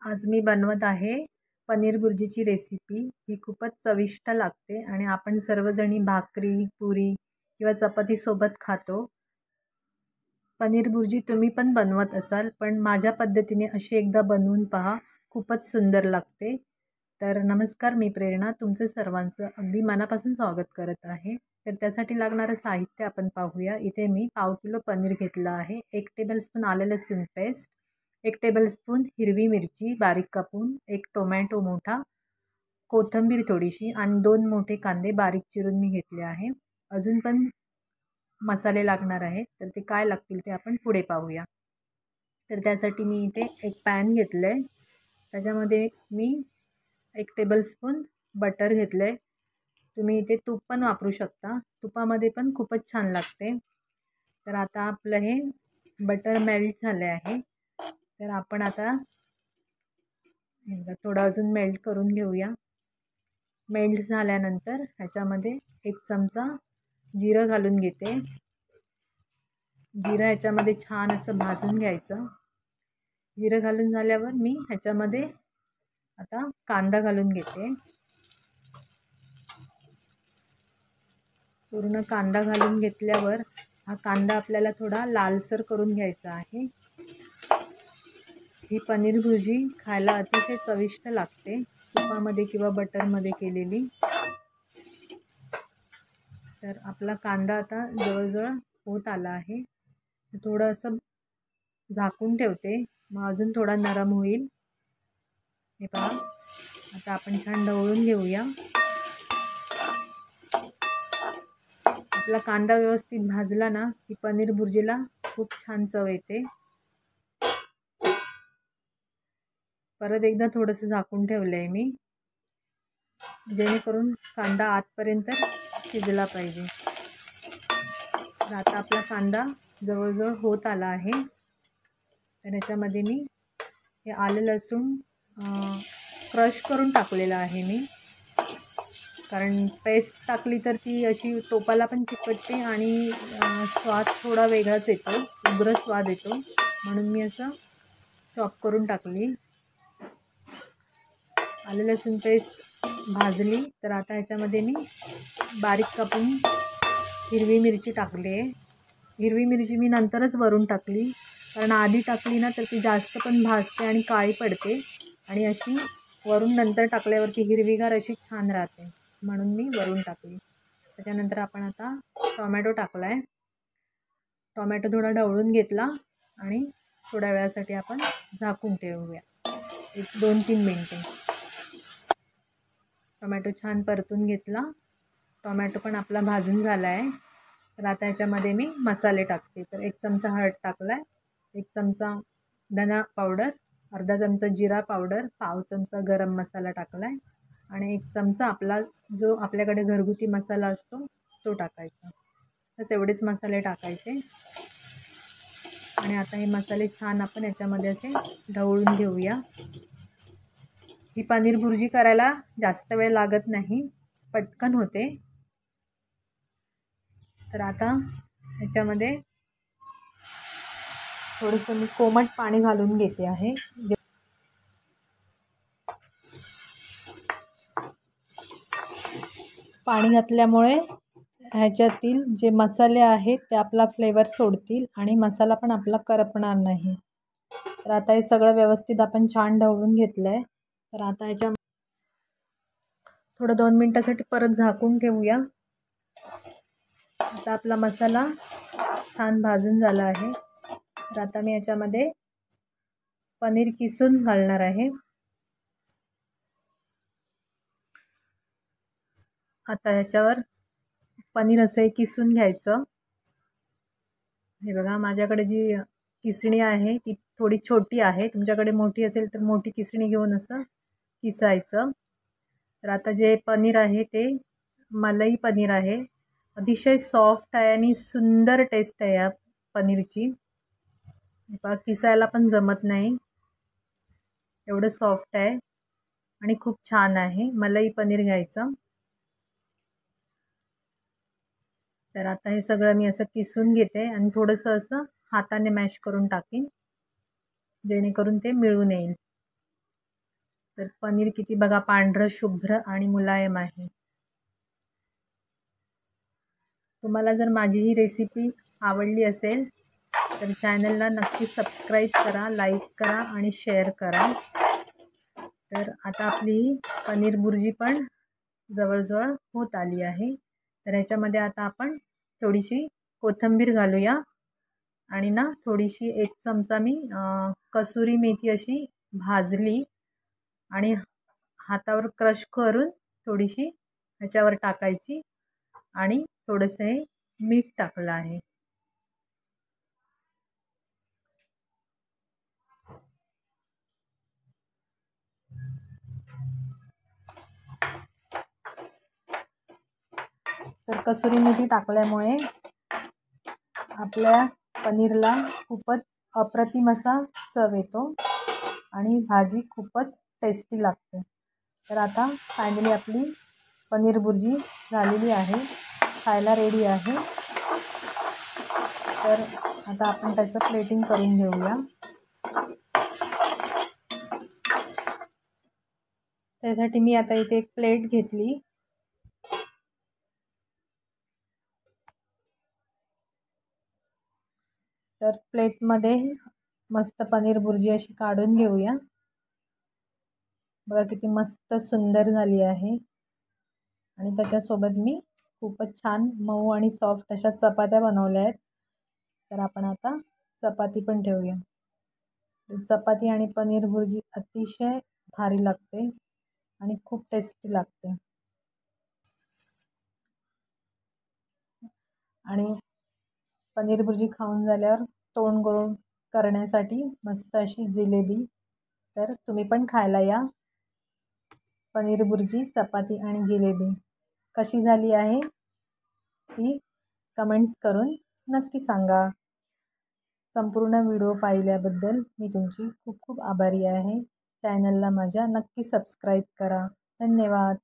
आज मी बनवत आहे पनीर भुर्जीची रेसिपी। ही खूपच चविष्ट लागते आणि आपण सर्वजणी भाकरी, पुरी किंवा चपातीसोबत खातो। पनीर भुर्जी तुम्ही पण बनवत असाल, पण माझ्या पद्धतीने अशी एकदा बनवून पहा, खूपच सुंदर लागते। तर नमस्कार, मी प्रेरणा तुमचं सर्वांचं अगदी मनापासून स्वागत करत आहे। तर त्यासाठी लागणारं साहित्य आपण पाहूया। इथे मी पाव किलो पनीर घेतलं आहे, 1 टेबलस्पून आलं लसूण पेस्ट, 1 टेबलस्पून हिरवी मिरची बारीक कापून, 1 टोमॅटो मोठा, कोथिंबीर थोडीशी आणि 2 मोठे कांदे बारीक चिरून मी घेतले आहे। अजून पण मसाले लागणार आहेत, तर ते काय लागतील ते आपण पुढे पाहूया। तर त्यासाठी मी इथे एक पॅन घेतलं आहे, त्याच्यामध्ये मी 1 टेबलस्पून बटर घेतलं आहे। तुम्ही इथे तूप पण वापरू शकता, तुपामध्ये पण खूपच छान लागते। तर आता आपलं हे बटर मेल्ट झाले आहे, तर आपण आता थोडं अजून मेल्ट करून घेऊया। मेल्ट झाल्यानंतर ह्याच्यामध्ये 1 चमचा जिरं घालून घेते। जिरं ह्याच्यामध्ये छान असं भाजून घ्यायचं। जिरं घालून झाल्यावर मी ह्याच्यामध्ये आता कांदा घालून घेते। पूर्ण कांदा घालून घेतल्यावर हा कांदा आपल्याला थोडा लालसर करून घ्यायचा आहे। ही पनीर भुर्जी खायला अतिशय चविष्ट लागते, तुपामध्ये किंवा बटरमध्ये केलेली। तर आपला कांदा आता जवळजवळ होत आला आहे, थोडं असं झाकून ठेवते, मग अजून थोडा नरम होईल। हे पहा, आता आपण छान ढवळून घेऊया। आपला कांदा व्यवस्थित भाजला ना की पनीर भुर्जीला खूप छान चव येते। परत एकदा थोडंसं झाकून ठेवलं आहे मी, जेणेकरून कांदा आतपर्यंत शिजला पाहिजे। तर आता आपला कांदा जवळजवळ होत आला आहे, तर ह्याच्यामध्ये मी हे आलं लसूण क्रश करून टाकलेलं आहे मी, कारण पेस्ट टाकली तर ती अशी टोपाला पण चिकटते आणि स्वाद थोडा वेगळाच येतो, उग्र स्वाद येतो, म्हणून मी असं चॉप करून टाकली। आलं लसूण पेस्ट भाजली, तर आता ह्याच्यामध्ये मी बारीक कापून हिरवी मिरची टाकली आहे। हिरवी मिरची मी नंतरच वरून टाकली, कारण आधी टाकली ना तर ती जास्त पण भाजते आणि काळी पडते, आणि अशी वरून नंतर टाकल्यावरती हिरवीगार अशी छान राहते, म्हणून मी वरून टाकली। त्याच्यानंतर आपण आता टोमॅटो टाकला आहे। टोमॅटो थोडा ढवळून घेतला आणि थोड्या वेळासाठी आपण झाकून ठेवूया, 1-2-3 मिनटे। टोमॅटो छान परतून घेतला, टोमॅटो पण आपला भाजून झाला आहे। तर आता ह्याच्यामध्ये मी मसाले टाकते। तर 1 चमचा हळद टाकला आहे, 1 चमचा धना पावडर, अर्धा चमचा जिरा पावडर, पाव चमचा गरम मसाला टाकला आहे, आणि 1 चमचा आपला जो आपल्याकडे घरगुती मसाला असतो तो टाकायचा। बस एवढेच मसाले टाकायचे, आणि आता हे मसाले छान आपण याच्यामध्ये असे ढवळून घेऊया। ही पनीर भुर्जी करायला जास्त वेळ लागत नाही, पटकन होते। तर आता ह्याच्यामध्ये थोडंसं मी कोमट पाणी घालून घेते आहे। पाणी घातल्यामुळे ह्याच्यातील जे मसाले आहेत ते आपला फ्लेवर सोडतील आणि मसाला पण आपला करपणार नाही। तर आता हे सगळं व्यवस्थित आपण छान ढवळून घेतलं आहे। तर आता ह्याच्या थोडं 2 मिनटासाठी परत झाकून ठेवूया। आता आपला मसाला छान भाजून झाला आहे, तर आता मी याच्यामध्ये पनीर किसून घालणार आहे। आता ह्याच्यावर पनीर असं किसून घ्यायचं। हे बघा, माझ्याकडे जी किसणी आहे ती थोडी छोटी आहे, तुमच्याकडे मोठी असेल तर मोठी किसणी घेऊन असं किसायचं। तर आता जे पनीर आहे ते मलाई पनीर आहे, अतिशय सॉफ्ट आहे आणि सुंदर टेस्ट आहे या पनीरची। किसायला पण जमत नाही, एवढं सॉफ्ट आहे आणि खूप छान आहे। मलाई पनीर घ्यायचं। तर आता हे सगळं मी असं किसून घेते आणि थोडंसं असं हाताने मॅश करून टाकीन, जेणेकरून ते मिळून येईल। तर पनीर किती बघा पांढरं शुभ्र आणि मुलायम आहे. तुम्हाला जर माझी ही रेसिपी आवडली असेल तर चॅनलला नक्की सबस्क्राईब करा, लाईक करा आणि शेअर करा. तर आता आपली पनीर बुर्जी पण जवळजवळ होत आली आहे. तर ह्याच्यामध्ये आता आपण थोडीशी कोथिंबीर घालूया आणि ना थोडीशी 1 चमचा मी कसुरी मेथी अशी भाजली आणि हातावर क्रश करून थोडीशी ह्याच्यावर टाकायची आणि थोडंसं हे मीठ टाकलं आहे. तर कसुरी मेथी टाकल्यामुळे आपल्या पनीरला खूपच अप्रतिम असा चव येतो आणि भाजी खूपच टेस्टी लागते. तर आता फायनली आपली पनीर बुर्जी झालेली आहे, खायला रेडी आहे. तर आता आपण त्याचं प्लेटिंग करून घेऊया. त्यासाठी मी आता इथे एक प्लेट घेतली. तर प्लेटमध्ये मस्त पनीर बुर्जी अशी काढून घेऊया. बघा किती मस्त सुंदर झाली आहे. आणि त्याच्यासोबत मी खूपच छान मऊ आणि सॉफ्ट अशा चपात्या बनवल्या आहेत. तर आपण आता चपाती पण ठेवूया. चपाती आणि पनीर बुर्जी अतिशय भारी लागते आणि खूप टेस्टी लागते. आणि पनीर बुर्जी खाऊन झाल्यावर तोंड गोड करण्यासाठी मस्त अशी जिलेबी. तर तुम्ही पण खायला या. पनीर बुर्जी, चपाती आणि जिलेबी कशी झाली आहे ती कमेंट्स करून नक्की सांगा. संपूर्ण व्हिडिओ पाहिल्याबद्दल मी तुमची खूप खूप आभारी आहे. चॅनलला माझ्या नक्की सबस्क्राईब करा. धन्यवाद.